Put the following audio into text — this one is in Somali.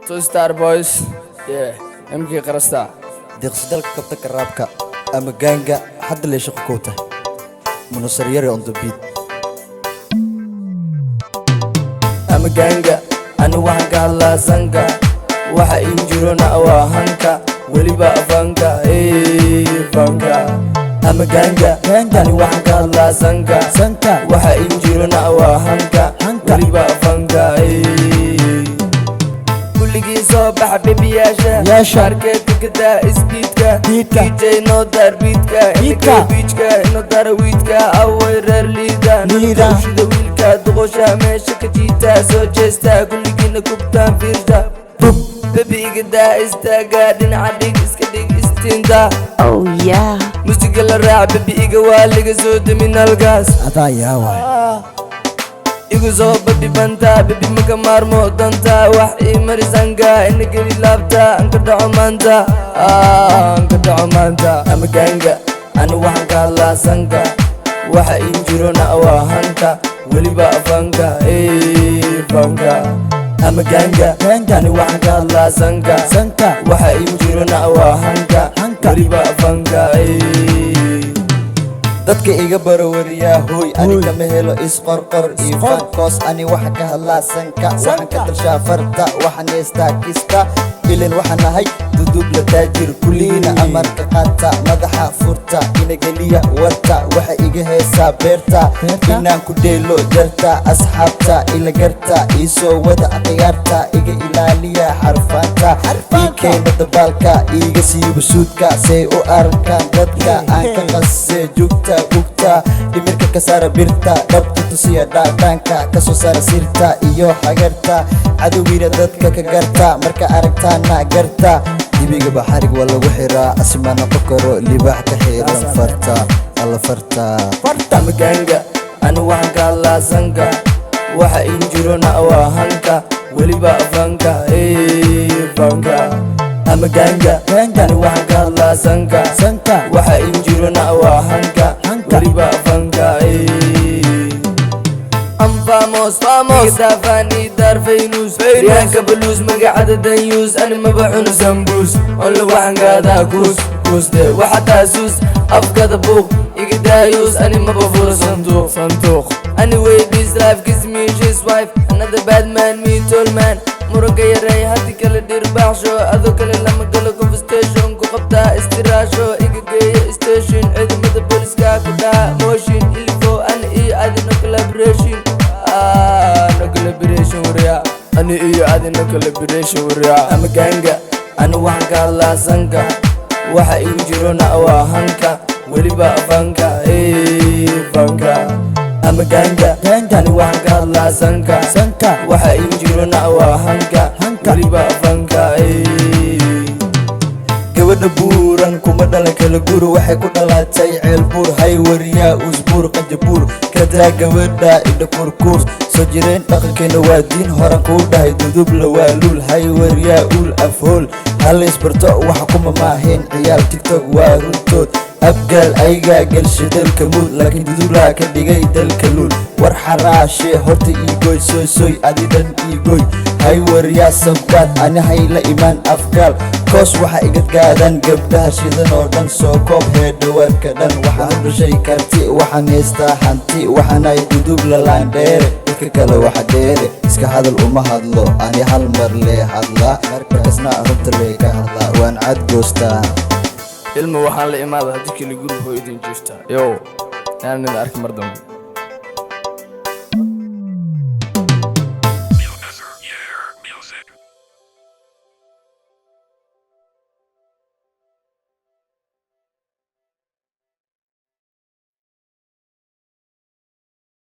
Two Star Boys, yeah, MK Qarasta. deeqsidalka kabta karaabka ama gaanga hadda lee shaqo kowta munasar yare on the beat Ama ganga, anu waxaan ka hadlaa sanka. Waxa ii jirona waa hanka, weliba afanka, fanka. Ama ganga, anu waxaan ka hadlaa sanka. Waxa ii jirona waa hanka, weliba afanka, kulligii soo baxa bebiyaasha markeedka kadaa isbiidka DJ noo daar biidka inaka biijka ino dara wiidka away reer liidaan ushida wiilka duqosha meesha ka jiita soo jeesta kulligiina kubtaan fiirta bebi igadaa istaaga dhinaca dhig iska dhig istinta musiga la raac bebi iga waa liga soo demin halkaas adaa yaa waay igu soo babi banta bebi maka maarmo danta wax ii marisanka ina geli laabta anka dhaco maanta ama ganga anu waxaan ka hadlaa sanka waxa ii jirona waa hanka weliba afanka fanka ama ganga anu waxaan ka hadlaa sanka waxa ii jirona waa hanka weliba afanka dadka iga barawariyaa hooy ani kama helo isqorqor iyo fankoos ani waxa ka hadlaa sanka waxaan ka dalshaa farta waxaan heestaa kista ilin waxaan ahay dudub la taajir kulliina amarka qaata madaxa furta ina geliya warta waxa iga heesaa beerta inaan ku dheelo jarta asxaabta ila garta iisoo wada ciyaarta iga ilaaliya xarfaanta iikeena dabaalka iga siiba suudka say u arkaan dadka aan ka qasee joogta bugta dhimirka ka saara birta dhabta tusiya dhaadhaanka kasoo saara sirta iyo xagarta cadowgiina dadka ka garta marka aragtaana garta dibiga baxarig waa lagu xiraa asma noqon karo libaax ka xiran farta alla farta ama ganga anu waxaan ka hadlaa sanka waxa ii jirona waa hanka weliba afanka fanka ama ganga anu waxaan ka hadlaa sanka waxa ii jirona waa hanka weliba afanka فاموس دافاني دار فينوس ريانك بلوز مقعد دنيوس أنا ما بحن زنبوس أولا وحن قادا كوس دي وحتى سوس أفقد بوق إقدايوس أنا ما بفور صندوق Anyway this life gives me his wife Another bad man me tall man مرقا يراي هاتي كلا دير باحشو أذو كلا لما قلقو في ستيشن كو قبتا استراشو إيقا قاية ستيشن إذا مدى بوليسكا كدا موشن اللي فو أنا إيه عادي نو كولابريشن no collaboration وريا أنا إيه عادي no collaboration وريا أما ganga أنا waxaan ka hadlaa sanka waxa ii jirona waa hanka weliba afanka fanka ama ganga anu waxaan ka hadlaa sanka waxa ii jirona waa hanka weliba afanka gabadha buuran kuma dhalan kala guru waxay ku dhalatay ceel buur hay wariyaa usbuur qanjabuur kadaa gabadha indha kurkuur soo jireen dhaqankeena waa diin horan kuu dhahay dudubla waa luul hay wariyaa uul afhool hal isbarto waxa kuma maaheen ciyaal tiktok waa runtood abgaal ayagaa galsha dalka muud laakiin dudublaha ka dhigay dalka luul war xaraashe horta iigoy sooy adidan iigoy hay wariyaa sabkaad ani hay la imaan afgaal koos waxa igadgaadan gabdhaha shidan oo dhan soo koob heedhawaadka dhan waxaan u dhashay karti waxaan heystaa hanti waxaanay dudubla laandheere dadka kale waxa dheere iska hadal uma hadlo ani hal mar lee hadlaa markasna runta lee ka hadlaa waan cadgoostaa ilma waxaan la imaada haddii kale guri hooyadin jiifta yow aanan arki mar dambe